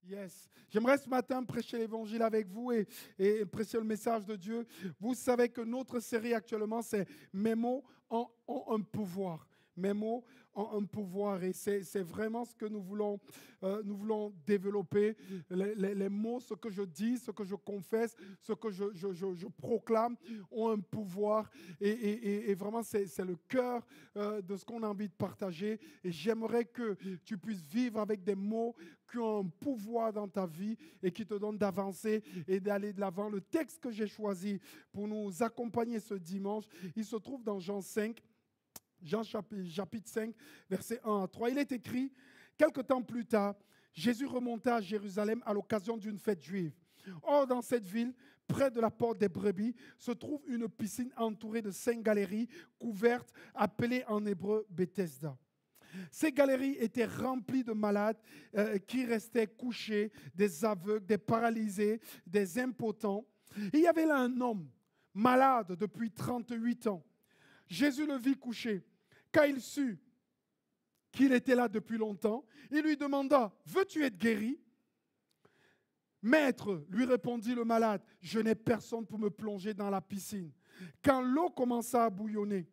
Yes. J'aimerais ce matin prêcher l'évangile avec vous et prêcher le message de Dieu. Vous savez que notre série actuellement, c'est Mes mots ont un pouvoir. Mes mots ont un pouvoir et c'est vraiment ce que nous voulons développer. Les mots, ce que je dis, ce que je confesse, ce que je proclame ont un pouvoir et vraiment c'est le cœur de ce qu'on a envie de partager. Et j'aimerais que tu puisses vivre avec des mots qui ont un pouvoir dans ta vie et qui te donnent d'avancer et d'aller de l'avant. Le texte que j'ai choisi pour nous accompagner ce dimanche, il se trouve dans Jean 5. Jean chapitre 5, versets 1 à 3. Il est écrit, quelque temps plus tard, Jésus remonta à Jérusalem à l'occasion d'une fête juive. Or, dans cette ville, près de la porte des brebis, se trouve une piscine entourée de 5 galeries couvertes, appelées en hébreu Bethesda. Ces galeries étaient remplies de malades qui restaient couchés, des aveugles, des paralysés, des impotents. Il y avait là un homme malade depuis 38 ans. Jésus le vit couché. Quand il sut qu'il était là depuis longtemps, il lui demanda, « Veux-tu être guéri ?» « Maître, lui répondit le malade, « Je n'ai personne pour me plonger dans la piscine. » Quand l'eau commença à bouillonner,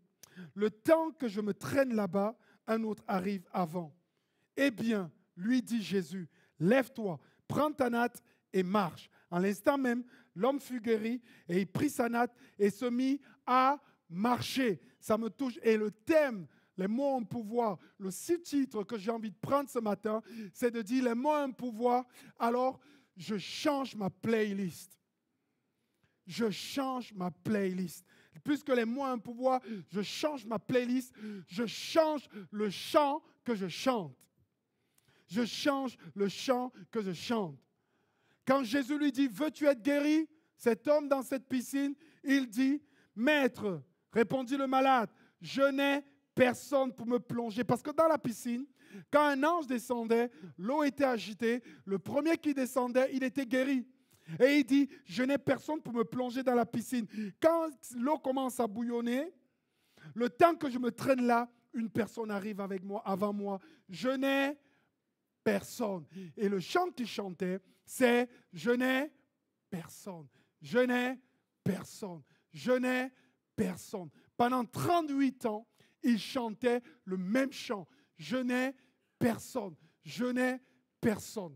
le temps que je me traîne là-bas, un autre arrive avant. « Eh bien, lui dit Jésus, « Lève-toi, prends ta natte et marche. » En l'instant même, l'homme fut guéri et il prit sa natte et se mit à marcher. Ça me touche. Et le thème, les mots ont un pouvoir, le sous-titre que j'ai envie de prendre ce matin, c'est de dire les mots ont un pouvoir, alors je change ma playlist. Je change ma playlist. Puisque les mots ont un pouvoir, je change ma playlist, je change le chant que je chante. Je change le chant que je chante. Quand Jésus lui dit, « Veux-tu être guéri ?» Cet homme dans cette piscine, il dit, « Maître, répondit le malade, je n'ai personne pour me plonger. » Parce que dans la piscine, quand un ange descendait, l'eau était agitée. Le premier qui descendait, il était guéri. Et il dit, « Je n'ai personne pour me plonger dans la piscine. » Quand l'eau commence à bouillonner, le temps que je me traîne là, une personne arrive avec moi, avant moi. Je n'ai personne. Et le chant qu'il chantait, c'est « Je n'ai personne. Je n'ai personne. Je n'ai personne. » Pendant 38 ans, il chantait le même chant. Je n'ai personne. Je n'ai personne.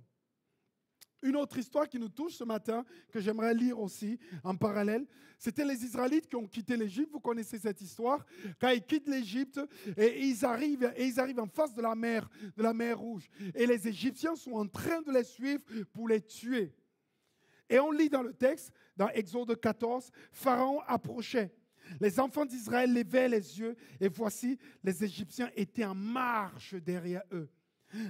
Une autre histoire qui nous touche ce matin, que j'aimerais lire aussi en parallèle, c'était les Israélites qui ont quitté l'Égypte. Vous connaissez cette histoire. Quand ils quittent l'Égypte, et ils arrivent en face de la mer Rouge. Et les Égyptiens sont en train de les suivre pour les tuer. Et on lit dans le texte, dans Exode 14, Pharaon approchait. Les enfants d'Israël levaient les yeux et voici, les Égyptiens étaient en marche derrière eux.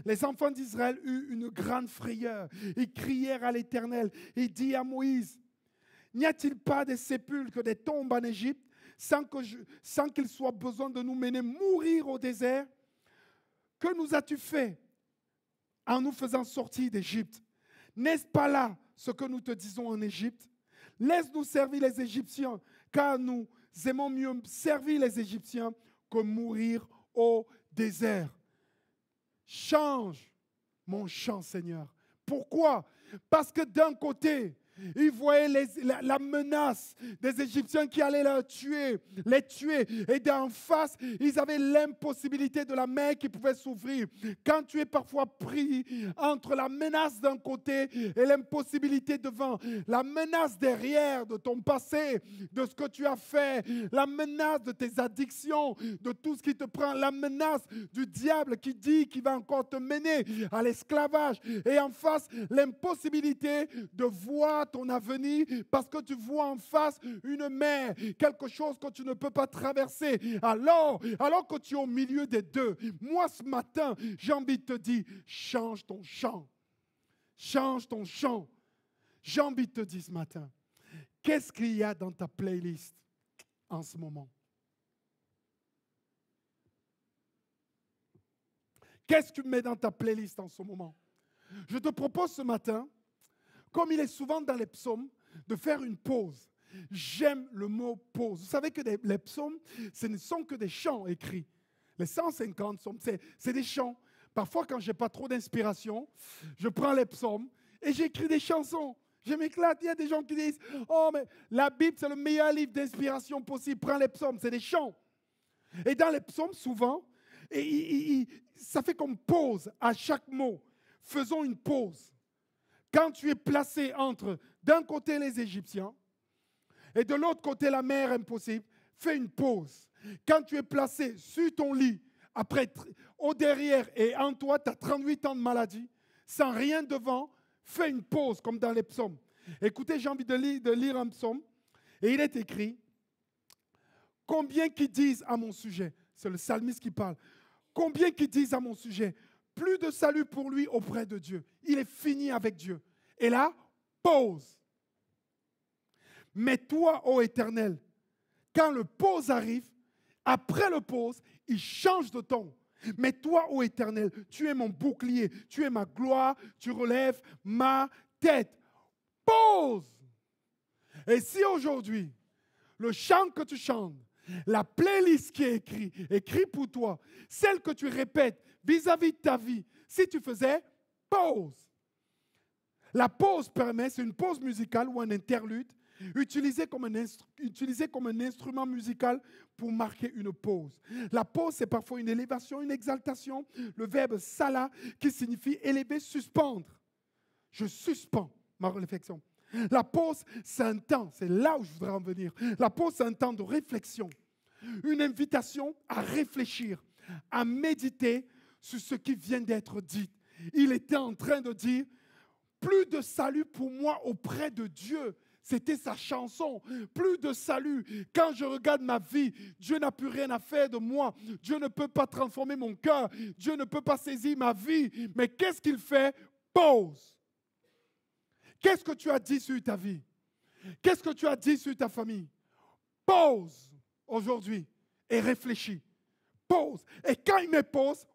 Les enfants d'Israël eurent une grande frayeur. Ils crièrent à l'Éternel. Ils dirent à Moïse, « N'y a-t-il pas des sépulcres, des tombes en Égypte, sans qu'il soit besoin de nous mener mourir au désert? Que nous as-tu fait en nous faisant sortir d'Égypte? N'est-ce pas là ce que nous te disons en Égypte? Laisse-nous servir les Égyptiens, car nous aimons mieux servir les Égyptiens que mourir au désert. » Change mon chant, Seigneur. Pourquoi? Parce que d'un côté, ils voyaient la menace des Égyptiens qui allaient les tuer. Et d'en face, ils avaient l'impossibilité de la mer qui pouvait s'ouvrir. Quand tu es parfois pris entre la menace d'un côté et l'impossibilité devant, la menace derrière de ton passé, de ce que tu as fait, la menace de tes addictions, de tout ce qui te prend, la menace du diable qui dit qu'il va encore te mener à l'esclavage. Et en face, l'impossibilité de voir ton avenir parce que tu vois en face une mer, quelque chose que tu ne peux pas traverser. Alors que tu es au milieu des deux, moi ce matin, j'ai envie de te dire, change ton chant. Change ton chant. J'ai envie de te dire ce matin, qu'est-ce qu'il y a dans ta playlist en ce moment? Qu'est-ce que tu mets dans ta playlist en ce moment? Je te propose ce matin, comme il est souvent dans les psaumes, de faire une pause. J'aime le mot pause. Vous savez que les psaumes, ce ne sont que des chants écrits. Les 150 psaumes, c'est des chants. Parfois, quand je n'ai pas trop d'inspiration, je prends les psaumes et j'écris des chansons. Je m'éclate. Il y a des gens qui disent « Oh, mais la Bible, c'est le meilleur livre d'inspiration possible. Prends les psaumes, c'est des chants. » Et dans les psaumes, souvent, ça fait comme pause à chaque mot. Faisons une pause. Quand tu es placé entre, d'un côté, les Égyptiens et de l'autre côté, la mer impossible, fais une pause. Quand tu es placé sur ton lit, après, au derrière et en toi, tu as 38 ans de maladie, sans rien devant, fais une pause, comme dans les psaumes. Écoutez, j'ai envie de lire un psaume, et il est écrit, « Combien qui disent à mon sujet » c'est le psalmiste qui parle, « Combien qui disent à mon sujet » plus de salut pour lui auprès de Dieu. Il est fini avec Dieu. Et là, pause. Mais toi, ô Éternel, quand le pause arrive, après le pause, il change de ton. Mais toi, ô Éternel, tu es mon bouclier, tu es ma gloire, tu relèves ma tête. Pause. Et si aujourd'hui, le chant que tu chantes, la playlist qui est écrite pour toi, celle que tu répètes vis-à-vis de ta vie, si tu faisais pause. La pause permet, c'est une pause musicale ou un interlude, utilisé comme un instrument musical pour marquer une pause. La pause, c'est parfois une élévation, une exaltation. Le verbe sala qui signifie élever, suspendre. Je suspends ma réflexion. La pause, c'est un temps, c'est là où je voudrais en venir. La pause, c'est un temps de réflexion. Une invitation à réfléchir, à méditer sur ce qui vient d'être dit. Il était en train de dire, plus de salut pour moi auprès de Dieu. C'était sa chanson. Plus de salut. Quand je regarde ma vie, Dieu n'a plus rien à faire de moi. Dieu ne peut pas transformer mon cœur. Dieu ne peut pas saisir ma vie. Mais qu'est-ce qu'il fait? Pause. Qu'est-ce que tu as dit sur ta vie? Qu'est-ce que tu as dit sur ta famille? Pause aujourd'hui et réfléchis. Pause. Et quand il me pose,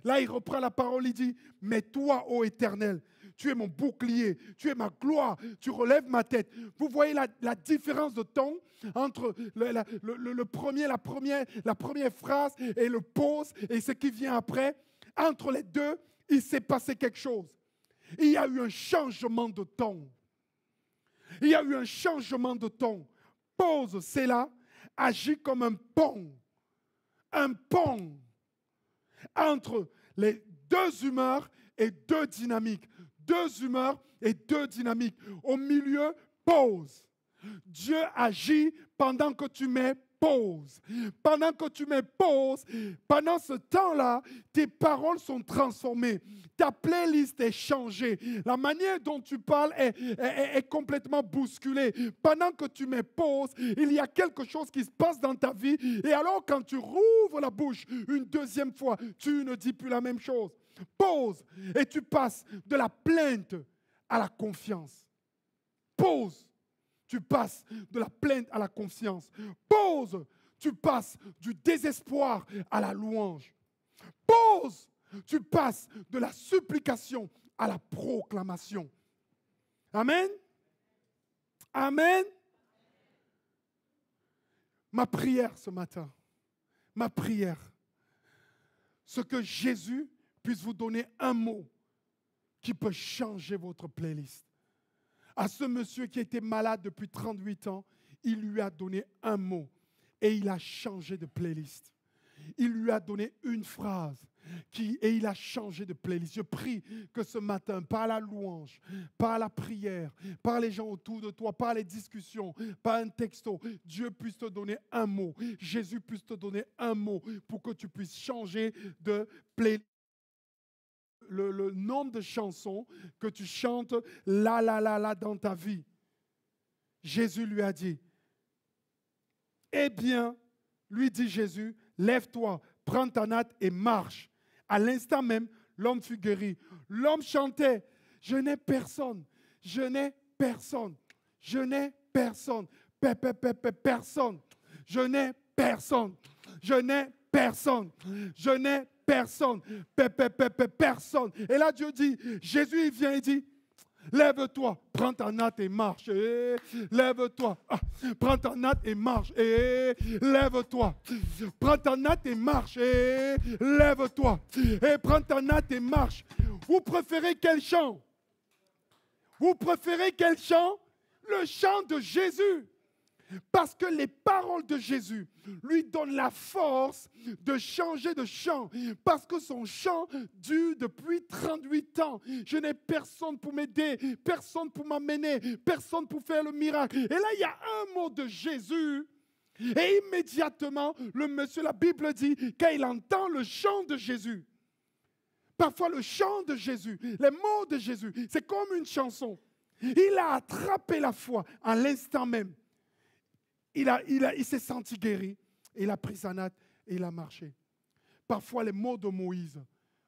là il reprend la parole, il dit, mais toi, ô Éternel, tu es mon bouclier, tu es ma gloire, tu relèves ma tête. Vous voyez la différence de ton entre la première phrase et le pause et ce qui vient après. Entre les deux, il s'est passé quelque chose. Il y a eu un changement de ton. Il y a eu un changement de ton. Pause, c'est là, agit comme un pont. Un pont entre les deux humeurs et deux dynamiques. Deux humeurs et deux dynamiques. Au milieu, pause. Dieu agit pendant que tu mets pause. Pendant que tu mets pause, pendant ce temps-là, tes paroles sont transformées. Ta playlist est changée. La manière dont tu parles est complètement bousculée. Pendant que tu mets pause, il y a quelque chose qui se passe dans ta vie. Et alors, quand tu rouvres la bouche une deuxième fois, tu ne dis plus la même chose. Pause et tu passes de la plainte à la confiance. Pause. Tu passes de la plainte à la confiance. Pause, tu passes du désespoir à la louange. Pause, tu passes de la supplication à la proclamation. Amen. Amen. Ma prière ce matin, ma prière, c'est que Jésus puisse vous donner un mot qui peut changer votre playlist. À ce monsieur qui était malade depuis 38 ans, il lui a donné un mot et il a changé de playlist. Il lui a donné une phrase et il a changé de playlist. Je prie que ce matin, par la louange, par la prière, par les gens autour de toi, par les discussions, par un texto, Dieu puisse te donner un mot. Jésus puisse te donner un mot pour que tu puisses changer de playlist. Le nombre de chansons que tu chantes là dans ta vie. Jésus lui a dit, eh bien, lui dit Jésus, lève-toi, prends ta natte et marche. À l'instant même, l'homme fut guéri. L'homme chantait, je n'ai personne, je n'ai personne, je n'ai personne, personne, je n'ai personne, je n'ai personne, je n'ai personne, personne. Et là, Dieu dit, Jésus, il vient et dit, Lève-toi, prends ta natte et marche. Lève-toi, prends ta natte et marche. Lève-toi, prends ta natte et marche. Lève-toi, et prends ta natte et marche. Vous préférez quel chant? Vous préférez quel chant? Le chant de Jésus. Parce que les paroles de Jésus lui donnent la force de changer de chant. Parce que son chant dure depuis 38 ans. Je n'ai personne pour m'aider, personne pour m'amener, personne pour faire le miracle. Et là, il y a un mot de Jésus. Et immédiatement, le monsieur, la Bible dit, quand il entend le chant de Jésus, parfois le chant de Jésus, les mots de Jésus, c'est comme une chanson. Il a attrapé la foi à l'instant même. Il s'est senti guéri. Il a pris sa natte et il a marché. Parfois, les mots de Moïse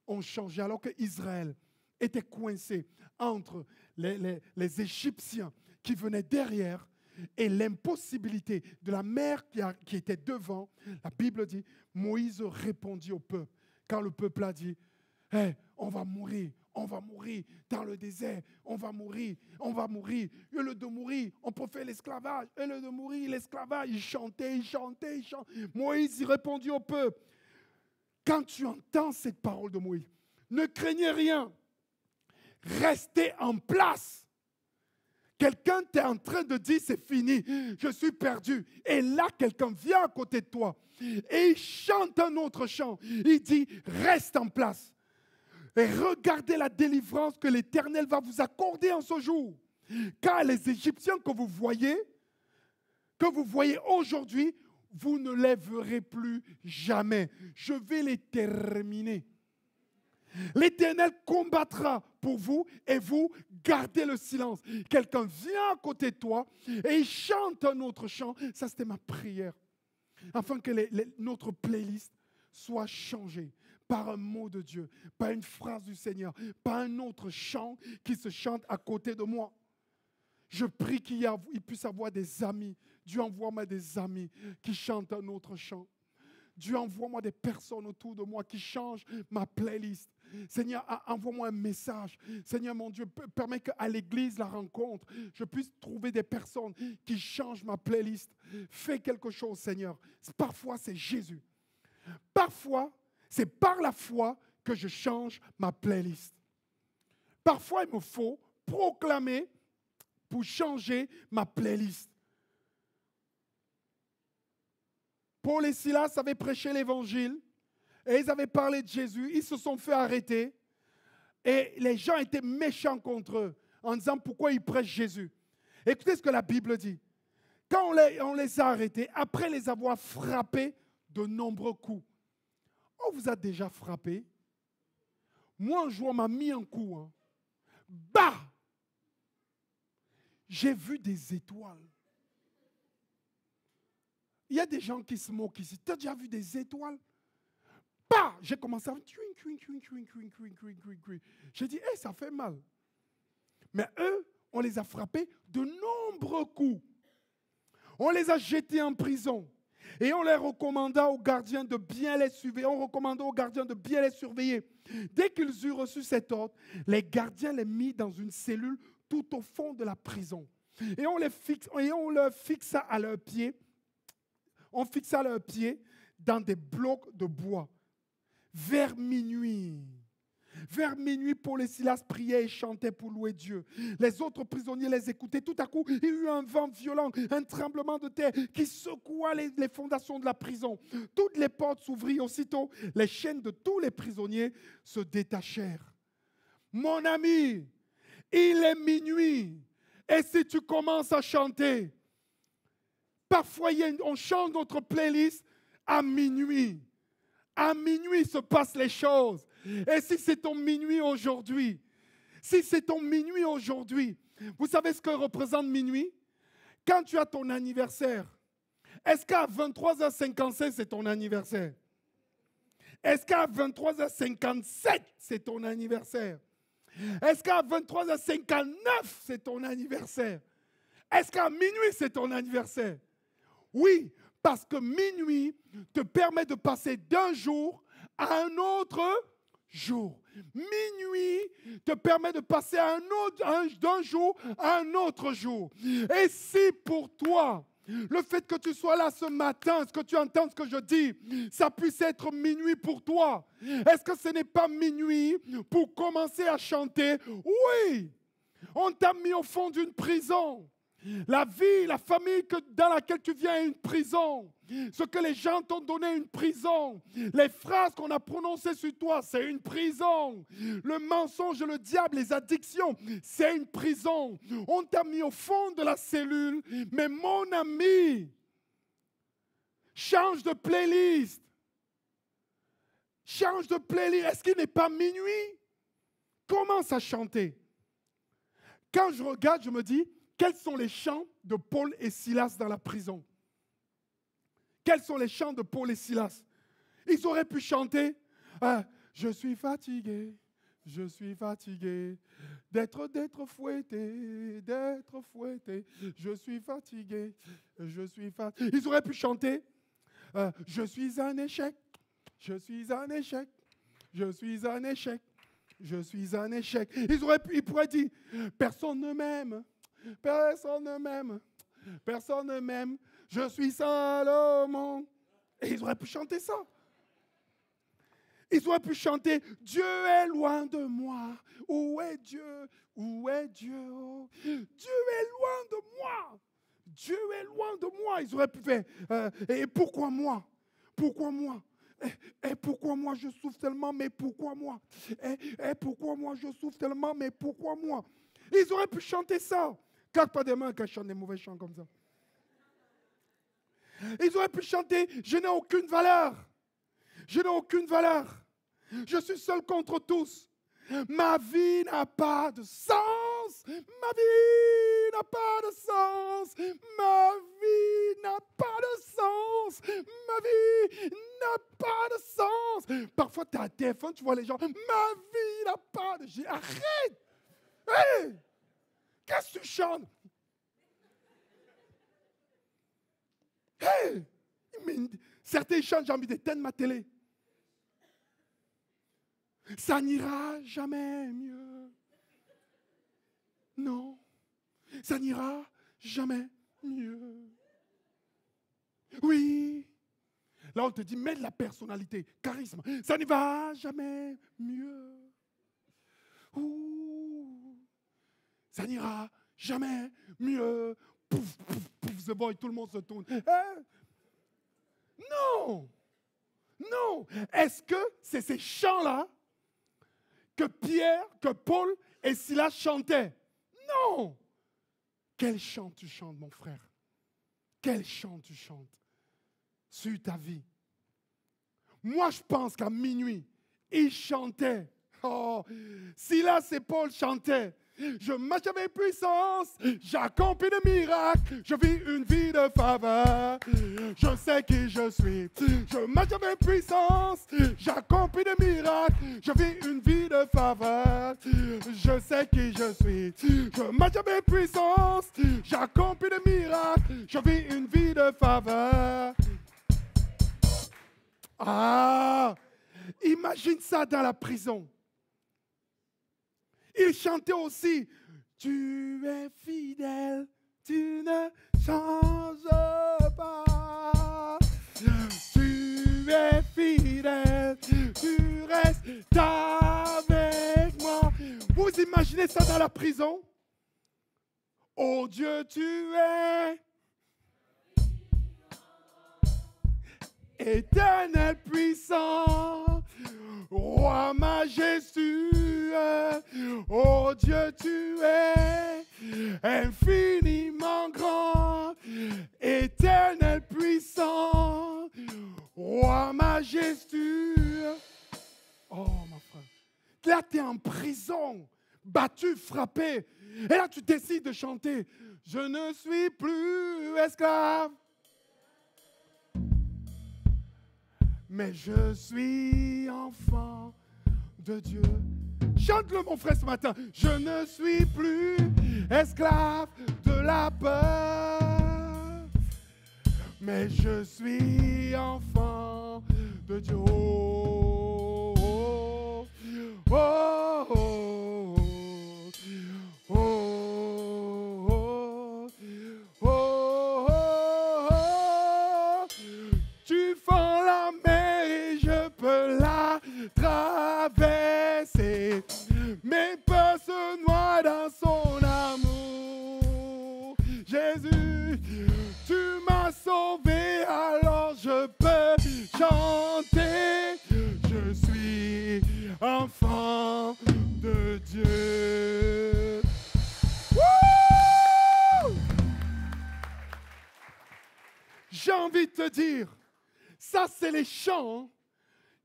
ont changé alors qu'Israël était coincé entre les Égyptiens qui venaient derrière et l'impossibilité de la mer qui était devant. La Bible dit, Moïse répondit au peuple. Quand le peuple a dit, hey, on va mourir dans le désert, on va mourir. Et le de mourir, on peut faire l'esclavage. Et le de mourir, l'esclavage, il chantait. Moïse, il répondit au peuple. Quand tu entends cette parole de Moïse, ne craignez rien. Restez en place. Quelqu'un t'est en train de dire, c'est fini, je suis perdu. Et là, quelqu'un vient à côté de toi et il chante un autre chant. Il dit, reste en place. Et regardez la délivrance que l'Éternel va vous accorder en ce jour. Car les Égyptiens que vous voyez aujourd'hui, vous ne les verrez plus jamais. Je vais les terminer. L'Éternel combattra pour vous et vous gardez le silence. Quelqu'un vient à côté de toi et il chante un autre chant. Ça, c'était ma prière. Afin que notre playlist soit changée par un mot de Dieu, par une phrase du Seigneur, par un autre chant qui se chante à côté de moi. Je prie qu'il puisse avoir des amis. Dieu envoie-moi des amis qui chantent un autre chant. Dieu envoie-moi des personnes autour de moi qui changent ma playlist. Seigneur, envoie-moi un message. Seigneur, mon Dieu, permets qu'à l'église, la rencontre, je puisse trouver des personnes qui changent ma playlist. Fais quelque chose, Seigneur. Parfois, c'est Jésus. Parfois, c'est par la foi que je change ma playlist. Parfois, il me faut proclamer pour changer ma playlist. Paul et Silas avaient prêché l'évangile et ils avaient parlé de Jésus. Ils se sont fait arrêter et les gens étaient méchants contre eux en disant pourquoi ils prêchent Jésus. Écoutez ce que la Bible dit. Quand on les a arrêtés, après les avoir frappés de nombreux coups, on vous a déjà frappé. Moi, un jour, on m'a mis un coup. Bah! J'ai vu des étoiles. Il y a des gens qui se moquent ici. Tu as déjà vu des étoiles? Bah! J'ai commencé à faire J'ai dit, ça fait mal. Mais eux, on les a frappés de nombreux coups. On les a jetés en prison. Et on les recommanda aux gardiens de bien les surveiller. On recommanda aux gardiens de bien les surveiller. Dès qu'ils eurent reçu cet ordre, les gardiens les mirent dans une cellule tout au fond de la prison. Et on leur fixa à leurs pieds. On fixa leurs pieds dans des blocs de bois. Vers minuit, Paul et Silas priaient et chantaient pour louer Dieu. Les autres prisonniers les écoutaient. Tout à coup, il y eut un vent violent, un tremblement de terre qui secoua les fondations de la prison. Toutes les portes s'ouvrirent. Aussitôt, les chaînes de tous les prisonniers se détachèrent. Mon ami, il est minuit. Et si tu commences à chanter, parfois on chante notre playlist à minuit. À minuit se passent les choses. Et si c'est ton minuit aujourd'hui, vous savez ce que représente minuit? Quand tu as ton anniversaire, est-ce qu'à 23h55 c'est ton anniversaire? Est-ce qu'à 23h57 c'est ton anniversaire? Est-ce qu'à 23h59 c'est ton anniversaire? Est-ce qu'à minuit c'est ton anniversaire? Oui, parce que minuit te permet de passer d'un jour à un autre jour. Minuit te permet de passer d'un jour à un autre jour. Et si pour toi, le fait que tu sois là ce matin, ce que tu entends, ce que je dis, ça puisse être minuit pour toi, est-ce que ce n'est pas minuit pour commencer à chanter? Oui, on t'a mis au fond d'une prison. La vie, la famille dans laquelle tu viens est une prison. Ce que les gens t'ont donné est une prison. Les phrases qu'on a prononcées sur toi, c'est une prison. Le mensonge, le diable, les addictions, c'est une prison. On t'a mis au fond de la cellule. Mais mon ami, change de playlist. Change de playlist. Est-ce qu'il n'est pas minuit? Commence à chanter. Quand je regarde, je me dis, quels sont les chants de Paul et Silas dans la prison? Quels sont les chants de Paul et Silas? Ils auraient pu chanter je suis fatigué d'être fouetté, je suis fatigué, Ils auraient pu chanter je suis un échec, je suis un échec. Ils pourraient dire personne ne m'aime. Je suis Salomon. Et ils auraient pu chanter ça. Ils auraient pu chanter Dieu est loin de moi. Où est Dieu? Où est Dieu? Oh, Dieu est loin de moi. Dieu est loin de moi. Ils auraient pu faire et pourquoi moi? Pourquoi moi? Et pourquoi moi je souffre tellement? Mais pourquoi moi? Et pourquoi moi je souffre tellement? Mais pourquoi moi? Ils auraient pu chanter ça. Claque pas des mains quand je chante des mauvais chants comme ça. Ils auraient pu chanter « Je n'ai aucune valeur. Je n'ai aucune valeur. Je suis seul contre tous. Ma vie n'a pas de sens. Ma vie n'a pas de sens. Ma vie n'a pas de sens. Ma vie n'a pas de sens. » Parfois, tu as un téléphone, tu vois les gens. « Ma vie n'a pas de... » Arrête! Hey! Qu'est-ce que tu chantes? Hey! Certains chantent, j'ai envie d'éteindre ma télé. Ça n'ira jamais mieux. Non, ça n'ira jamais mieux. Oui. Là, on te dit, mets de la personnalité, charisme. Ça ne va jamais mieux. Ouh. Ça n'ira jamais mieux. Pouf, pouf, pouf, the boy, tout le monde se tourne. Non. Non. Est-ce que c'est ces chants-là que Pierre, que Paul et Silas chantaient? Non. Quel chant tu chantes, mon frère? Quel chant tu chantes sur ta vie? Moi, je pense qu'à minuit, ils chantaient. Oh, Silas et Paul chantaient. Je marche avec puissance, j'accomplis des miracles, je vis une vie de faveur, je sais qui je suis. Je marche avec puissance, j'accomplis des miracles, je vis une vie de faveur, je sais qui je suis. Je marche avec puissance, j'accomplis des miracles, je vis une vie de faveur. Ah, imagine ça dans la prison. Il chantait aussi, tu es fidèle, tu ne changes pas. Tu es fidèle, tu restes avec moi. Vous imaginez ça dans la prison? Oh Dieu, tu es éternel puissant, roi majestueux. Oh Dieu, tu es infiniment grand, éternel puissant, roi majestueux. Oh mon frère, là tu es en prison, battu, frappé, et là tu décides de chanter. Je ne suis plus esclave, mais je suis enfant de Dieu. Chante-le, mon frère, ce matin. Je ne suis plus esclave de la peur, mais je suis enfant de Dieu. Oh, oh, oh, oh, oh, oh. Tu fends la mer et je peux la traverser. Mes peurs se noient dans son amour. Jésus, tu m'as sauvé, alors je peux chanter. Je suis enfant de Dieu. Wouh! J'ai envie de te dire, ça c'est les chants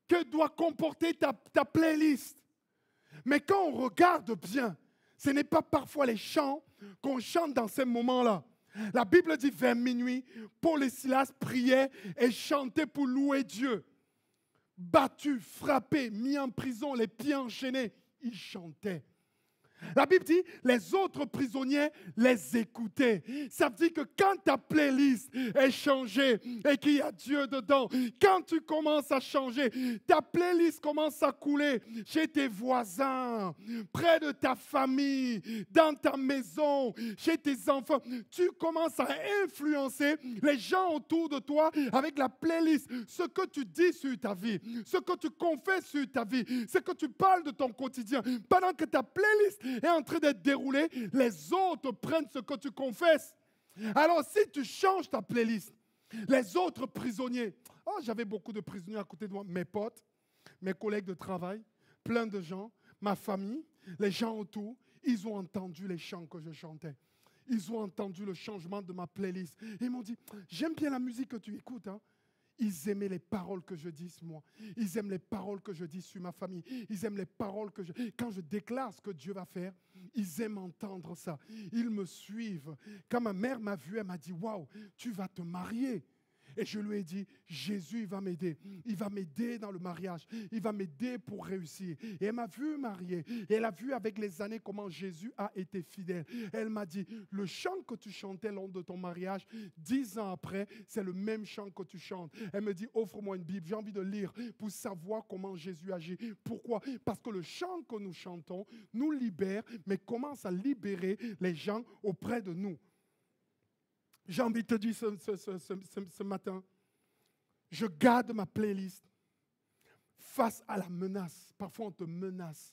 que doit comporter ta playlist. Mais quand on regarde bien, ce n'est pas parfois les chants qu'on chante dans ces moments-là. La Bible dit vers minuit, Paul et Silas priaient et chantaient pour louer Dieu. Battus, frappés, mis en prison, les pieds enchaînés, ils chantaient. La Bible dit, les autres prisonniers les écoutaient. Ça veut dire que quand ta playlist est changée et qu'il y a Dieu dedans, quand tu commences à changer, ta playlist commence à couler chez tes voisins, près de ta famille, dans ta maison, chez tes enfants. Tu commences à influencer les gens autour de toi avec la playlist. Ce que tu dis sur ta vie, ce que tu confesses sur ta vie, ce que tu parles de ton quotidien. Pendant que ta playlist est en train d'être déroulée, les autres prennent ce que tu confesses. Alors si tu changes ta playlist, les autres prisonniers, j'avais beaucoup de prisonniers à côté de moi, mes potes, mes collègues de travail, plein de gens, ma famille, les gens autour, ils ont entendu les chants que je chantais. Ils ont entendu le changement de ma playlist. Et ils m'ont dit, j'aime bien la musique que tu écoutes, hein. Ils aimaient les paroles que je dis, moi. Ils aiment les paroles que je dis sur ma famille. Ils aiment les paroles que je... Quand je déclare ce que Dieu va faire, ils aiment entendre ça. Ils me suivent. Quand ma mère m'a vu, elle m'a dit, waouh, tu vas te marier. Et je lui ai dit, Jésus, il va m'aider. Il va m'aider dans le mariage. Il va m'aider pour réussir. Et elle m'a vu marier. Et elle a vu avec les années comment Jésus a été fidèle. Elle m'a dit, le chant que tu chantais lors de ton mariage, 10 ans après, c'est le même chant que tu chantes. Elle me dit, offre-moi une Bible. J'ai envie de lire pour savoir comment Jésus agit. Pourquoi? Parce que le chant que nous chantons nous libère, mais commence à libérer les gens auprès de nous. J'ai envie de te dire ce matin, je garde ma playlist face à la menace. Parfois, on te menace.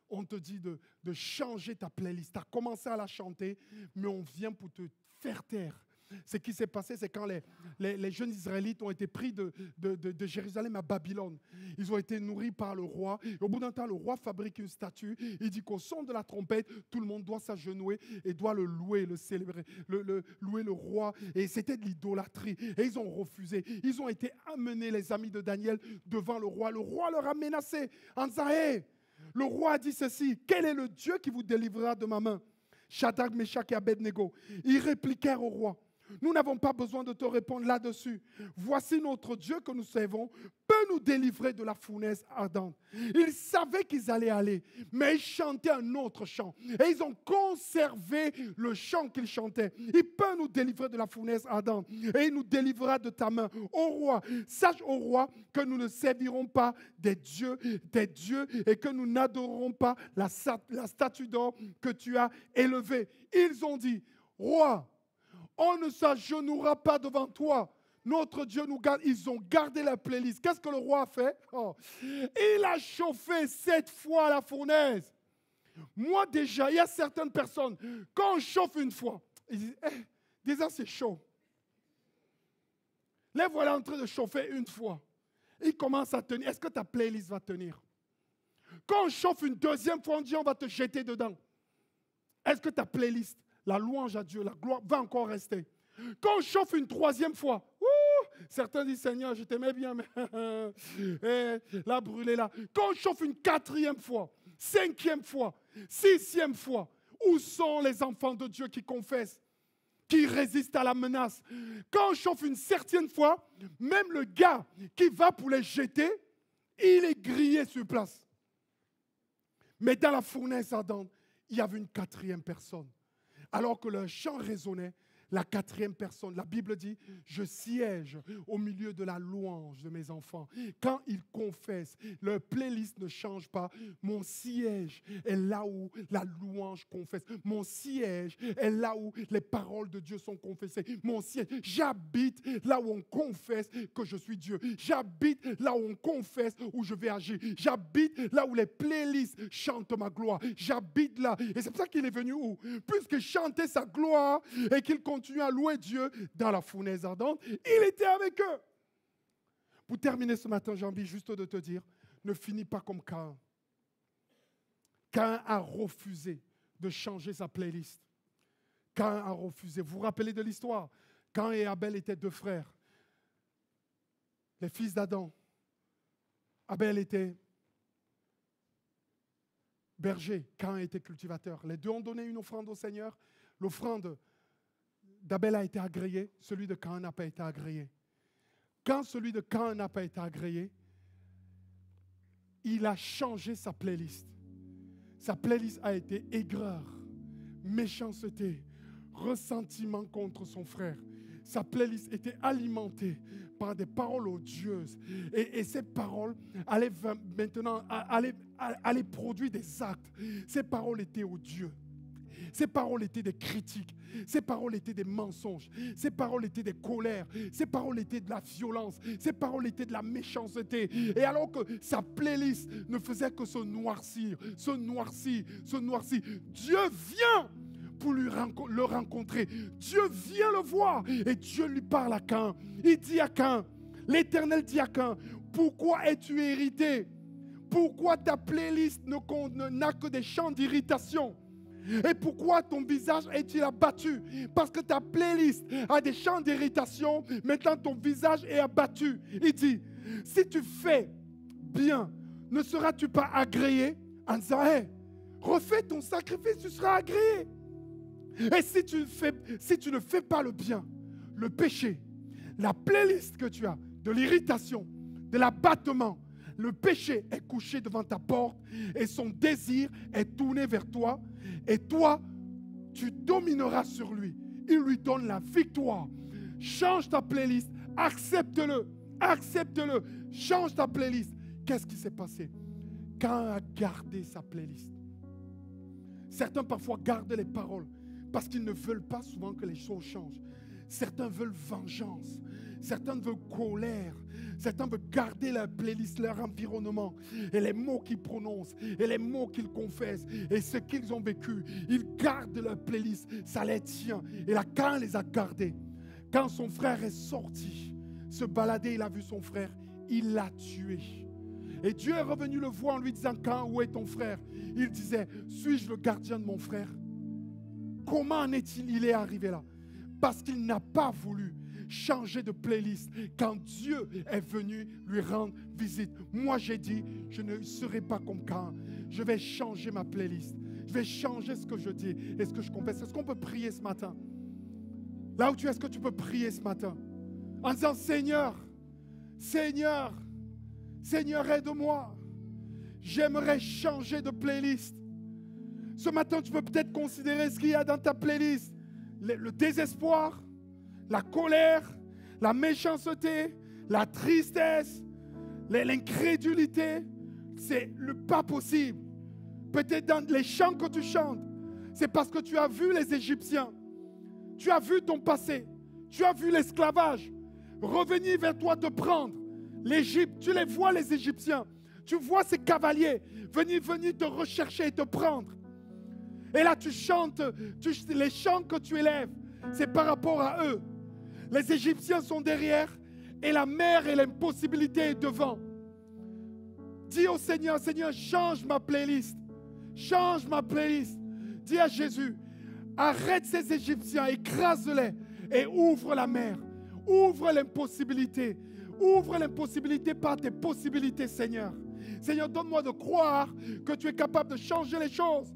On te dit de changer ta playlist. Tu as commencé à la chanter, mais on vient pour te faire taire. Ce qui s'est passé, c'est quand les jeunes Israélites ont été pris de Jérusalem à Babylone. Ils ont été nourris par le roi. Et au bout d'un temps, le roi fabrique une statue. Il dit qu'au son de la trompette, tout le monde doit s'agenouiller et doit le louer, le célébrer, louer le roi. Et c'était de l'idolâtrie. Et ils ont refusé. Ils ont été amenés, les amis de Daniel, devant le roi. Le roi leur a menacé en disant, hey, le roi a dit ceci, quel est le Dieu qui vous délivrera de ma main? Shadrach, Meshach et Abednego. Ils répliquèrent au roi, nous n'avons pas besoin de te répondre là-dessus. Voici notre Dieu que nous servons peut nous délivrer de la fournaise ardente. Ils savaient qu'ils allaient aller, mais ils chantaient un autre chant. Et ils ont conservé le chant qu'ils chantaient. Il peut nous délivrer de la fournaise ardente. Et il nous délivrera de ta main. Ô roi, sache au roi que nous ne servirons pas des dieux, et que nous n'adorerons pas la statue d'or que tu as élevée. Ils ont dit, roi, on ne s'agenouillera pas devant toi. Notre Dieu nous garde. Ils ont gardé la playlist. Qu'est-ce que le roi a fait? Il a chauffé 7 fois la fournaise. Moi déjà, il y a certaines personnes, quand on chauffe une fois, ils disent, déjà c'est chaud. Les voilà en train de chauffer une fois. Ils commencent à tenir. Est-ce que ta playlist va tenir? Quand on chauffe une deuxième fois, on dit on va te jeter dedans. Est-ce que ta playlist, la louange à Dieu, la gloire va encore rester? Quand on chauffe une troisième fois, certains disent Seigneur, je t'aimais bien, mais là, brûlé là. Quand on chauffe une quatrième fois, 5e fois, 6e fois, où sont les enfants de Dieu qui confessent, qui résistent à la menace? Quand on chauffe une 7e fois, même le gars qui va pour les jeter, il est grillé sur place. Mais dans la fournaise ardente, il y avait une 4e personne. Alors que leur chant résonnait, La quatrième personne, la Bible dit, je siège au milieu de la louange de mes enfants. Quand ils confessent, leur playlist ne change pas. Mon siège est là où la louange confesse. Mon siège est là où les paroles de Dieu sont confessées. Mon siège, j'habite là où on confesse que je suis Dieu. J'habite là où on confesse où je vais agir. J'habite là où les playlists chantent ma gloire. J'habite là. Et c'est pour ça qu'il est venu où? Puisque chantait sa gloire et qu'il continue à louer Dieu dans la fournaise ardente, il était avec eux. Pour terminer ce matin, j'ai envie juste de te dire, ne finis pas comme Caïn. Caïn a refusé de changer sa playlist. Caïn a refusé. Vous vous rappelez de l'histoire? Caïn et Abel étaient deux frères. Les fils d'Adam. Abel était berger, Caïn était cultivateur. Les deux ont donné une offrande au Seigneur. L'offrande d'Abel a été agréée, celui de Caïn n'a pas été agréé. Quand celui de Caïn n'a pas été agréé, il a changé sa playlist. Sa playlist a été aigreur, méchanceté, ressentiment contre son frère. Sa playlist était alimentée par des paroles odieuses. Et ces paroles allaient maintenant allaient produire des actes. Ces paroles étaient odieuses. Ces paroles étaient des critiques. Ces paroles étaient des mensonges. Ces paroles étaient des colères. Ces paroles étaient de la violence. Ces paroles étaient de la méchanceté. Et alors que sa playlist ne faisait que se noircir, se noircir, se noircir, Dieu vient pour le rencontrer. Dieu vient le voir et Dieu lui parle à Caïn. Il dit à Caïn, l'Éternel dit à Caïn, pourquoi es-tu irrité? Pourquoi ta playlist n'a que des chants d'irritation? Et pourquoi ton visage est-il abattu? Parce que ta playlist a des chants d'irritation, maintenant ton visage est abattu. Il dit, si tu fais bien, ne seras-tu pas agréé? En disant, hey, refais ton sacrifice, tu seras agréé. Et si tu ne fais pas le bien, le péché, la playlist que tu as, de l'irritation, de l'abattement, le péché est couché devant ta porte et son désir est tourné vers toi. Et toi, tu domineras sur lui. Il lui donne la victoire. Change ta playlist, accepte-le, accepte-le, change ta playlist. Qu'est-ce qui s'est passé? Caïn a gardé sa playlist. Certains parfois gardent les paroles parce qu'ils ne veulent pas souvent que les choses changent. Certains veulent vengeance. Certains veulent colère. Certains veulent garder leur playlist, leur environnement. Et les mots qu'ils prononcent, et les mots qu'ils confessent, et ce qu'ils ont vécu. Ils gardent leur playlist. Ça les tient. Et là, Caïn les a gardés. Quand son frère est sorti, se balader, il a vu son frère. Il l'a tué. Et Dieu est revenu le voir en lui disant, Caïn, où est ton frère? Il disait, suis-je le gardien de mon frère? Comment en est-il? Il est arrivé là. Parce qu'il n'a pas voulu changer de playlist quand Dieu est venu lui rendre visite. Moi, j'ai dit, je ne serai pas comme Caïn. Je vais changer ma playlist. Je vais changer ce que je dis et ce que je confesse. Est-ce qu'on peut prier ce matin? Là où tu es, est-ce que tu peux prier ce matin? En disant, Seigneur, Seigneur, Seigneur, aide-moi. J'aimerais changer de playlist. Ce matin, tu peux peut-être considérer ce qu'il y a dans ta playlist. Le désespoir, la colère, la méchanceté, la tristesse, l'incrédulité. C'est le pas possible. Peut-être dans les chants que tu chantes, c'est parce que tu as vu les Égyptiens. Tu as vu ton passé. Tu as vu l'esclavage. Revenir vers toi te prendre. L'Égypte, tu les vois les Égyptiens. Tu vois ces cavaliers venir te rechercher et te prendre. Et là, tu chantes, les chants que tu élèves, c'est par rapport à eux. Les Égyptiens sont derrière et la mer et l'impossibilité est devant. Dis au Seigneur, Seigneur, change ma playlist. Change ma playlist. Dis à Jésus, arrête ces Égyptiens, écrase-les et ouvre la mer. Ouvre l'impossibilité. Ouvre l'impossibilité par tes possibilités, Seigneur. Seigneur, donne-moi de croire que tu es capable de changer les choses.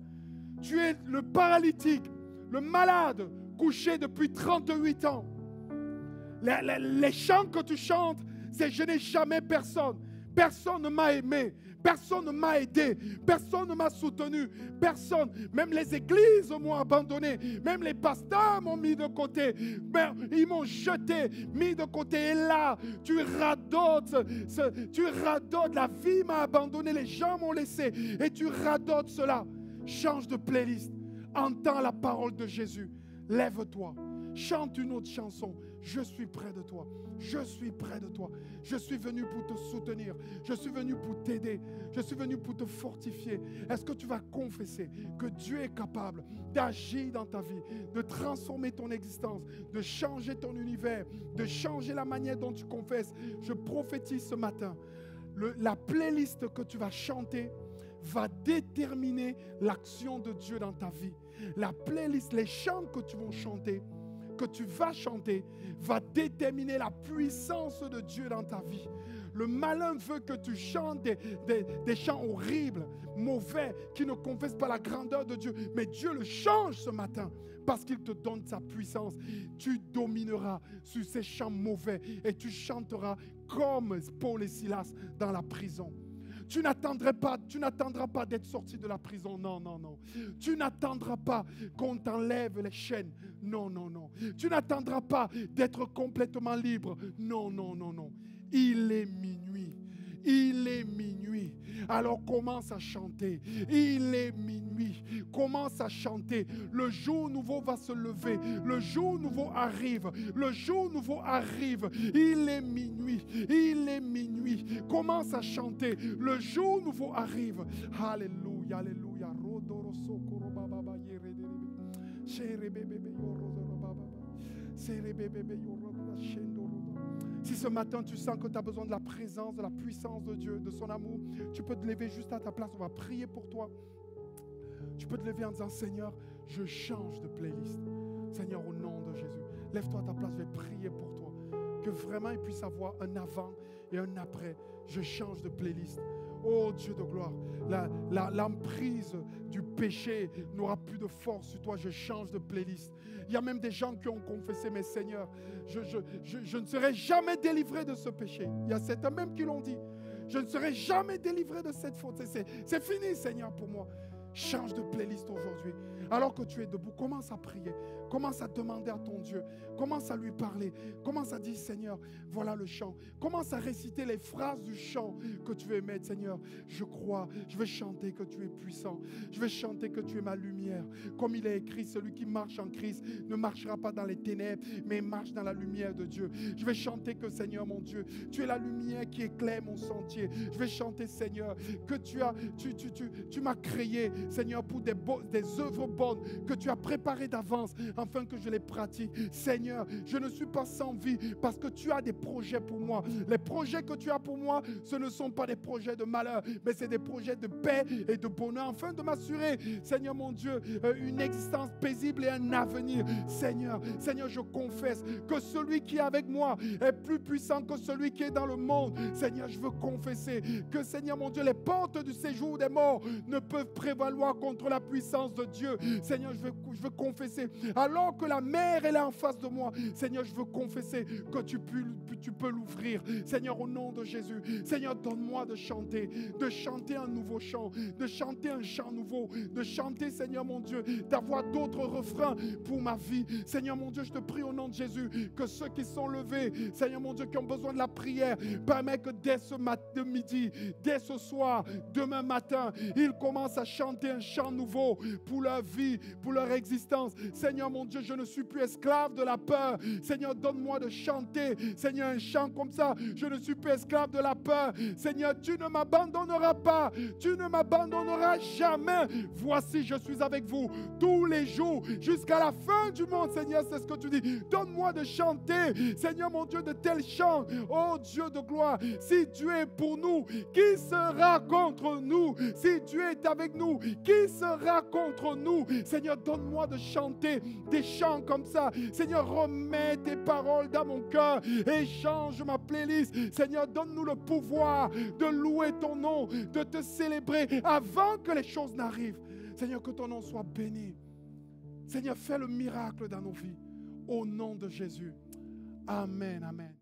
Tu es le paralytique, le malade, couché depuis 38 ans. Les chants que tu chantes, c'est « Je n'ai jamais personne. Personne ne m'a aimé. Personne ne m'a aidé. Personne ne m'a soutenu. Personne. Même les églises m'ont abandonné. Même les pasteurs m'ont mis de côté. Ils m'ont jeté, mis de côté. Et là, tu radotes. La vie m'a abandonné. Les gens m'ont laissé. Et tu radotes cela. Change de playlist. Entends la parole de Jésus. Lève-toi. Chante une autre chanson. Je suis près de toi. Je suis près de toi. Je suis venu pour te soutenir. Je suis venu pour t'aider. Je suis venu pour te fortifier. Est-ce que tu vas confesser que Dieu est capable d'agir dans ta vie, de transformer ton existence, de changer ton univers, de changer la manière dont tu confesses? Je prophétise ce matin. La playlist que tu vas chanter va déterminer l'action de Dieu dans ta vie. La playlist, les chants que tu vas chanter, va déterminer la puissance de Dieu dans ta vie. Le malin veut que tu chantes des chants horribles, mauvais, qui ne confessent pas la grandeur de Dieu. Mais Dieu le change ce matin parce qu'il te donne sa puissance. Tu domineras sur ces chants mauvais et tu chanteras comme Paul et Silas dans la prison. Tu n'attendras pas d'être sorti de la prison. Non, non, non. Tu n'attendras pas qu'on t'enlève les chaînes. Non, non, non. Tu n'attendras pas d'être complètement libre. Non, non, non, non. Il est minuit. Il est minuit. Alors commence à chanter. Il est minuit. Commence à chanter. Le jour nouveau va se lever. Le jour nouveau arrive. Le jour nouveau arrive. Il est minuit. Il est minuit. Commence à chanter. Le jour nouveau arrive. Alléluia. Alléluia. Si ce matin tu sens que tu as besoin de la présence, de la puissance de Dieu, de son amour, tu peux te lever juste à ta place, on va prier pour toi. Tu peux te lever en disant: Seigneur, je change de playlist. Seigneur, au nom de Jésus, lève-toi à ta place, je vais prier pour toi. Que vraiment il puisse avoir un avant et un après. Je change de playlist. Oh Dieu de gloire, l'emprise du péché n'aura plus de force sur toi. Je change de playlist. Il y a même des gens qui ont confessé: mais Seigneur, je ne serai jamais délivré de ce péché. Il y a certains même qui l'ont dit: je ne serai jamais délivré de cette faute. C'est fini, Seigneur, pour moi. Change de playlist aujourd'hui. Alors que tu es debout, commence à prier. Commence à demander à ton Dieu. Commence à lui parler. Commence à dire: Seigneur, voilà le chant. Commence à réciter les phrases du chant que tu veux émettre. Seigneur, je crois. Je vais chanter que tu es puissant. Je vais chanter que tu es ma lumière. Comme il est écrit, celui qui marche en Christ ne marchera pas dans les ténèbres, mais marche dans la lumière de Dieu. Je vais chanter que, Seigneur mon Dieu, tu es la lumière qui éclaire mon sentier. Je vais chanter, Seigneur, que tu m'as créé, Seigneur, pour des œuvres bonnes que tu as préparées d'avance afin que je les pratique. Seigneur, je ne suis pas sans vie parce que tu as des projets pour moi. Les projets que tu as pour moi, ce ne sont pas des projets de malheur, mais c'est des projets de paix et de bonheur afin de m'assurer, Seigneur mon Dieu, une existence paisible et un avenir. Seigneur, je confesse que celui qui est avec moi est plus puissant que celui qui est dans le monde. Seigneur, je veux confesser que, Seigneur mon Dieu, les portes du séjour des morts ne peuvent prévaloir contre la puissance de Dieu. Seigneur, je veux confesser, alors que la mer elle est en face de moi, Seigneur, je veux confesser que tu peux l'ouvrir. Seigneur, au nom de Jésus, Seigneur, donne-moi de chanter un nouveau chant, de chanter un chant nouveau, de chanter, Seigneur mon Dieu, d'avoir d'autres refrains pour ma vie. Seigneur mon Dieu, je te prie au nom de Jésus que ceux qui sont levés, Seigneur mon Dieu, qui ont besoin de la prière, permets que dès ce matin, midi, dès ce soir, demain matin, ils commencent à chanter un chant nouveau pour leur vie, pour leur existence. Seigneur mon Dieu, je ne suis plus esclave de la peur. Seigneur, donne-moi de chanter, Seigneur, un chant comme ça. Je ne suis plus esclave de la peur. Seigneur, tu ne m'abandonneras pas. Tu ne m'abandonneras jamais. Voici, je suis avec vous tous les jours jusqu'à la fin du monde. Seigneur, c'est ce que tu dis. Donne-moi de chanter, Seigneur mon Dieu, de tels chants. Oh Dieu de gloire, si Dieu est pour nous, qui sera contre nous? Si Dieu est avec nous, qui sera contre nous? Seigneur, donne-moi de chanter des chants comme ça. Seigneur, remets tes paroles dans mon cœur et change ma playlist. Seigneur, donne-nous le pouvoir de louer ton nom, de te célébrer avant que les choses n'arrivent. Seigneur, que ton nom soit béni. Seigneur, fais le miracle dans nos vies. Au nom de Jésus. Amen, amen.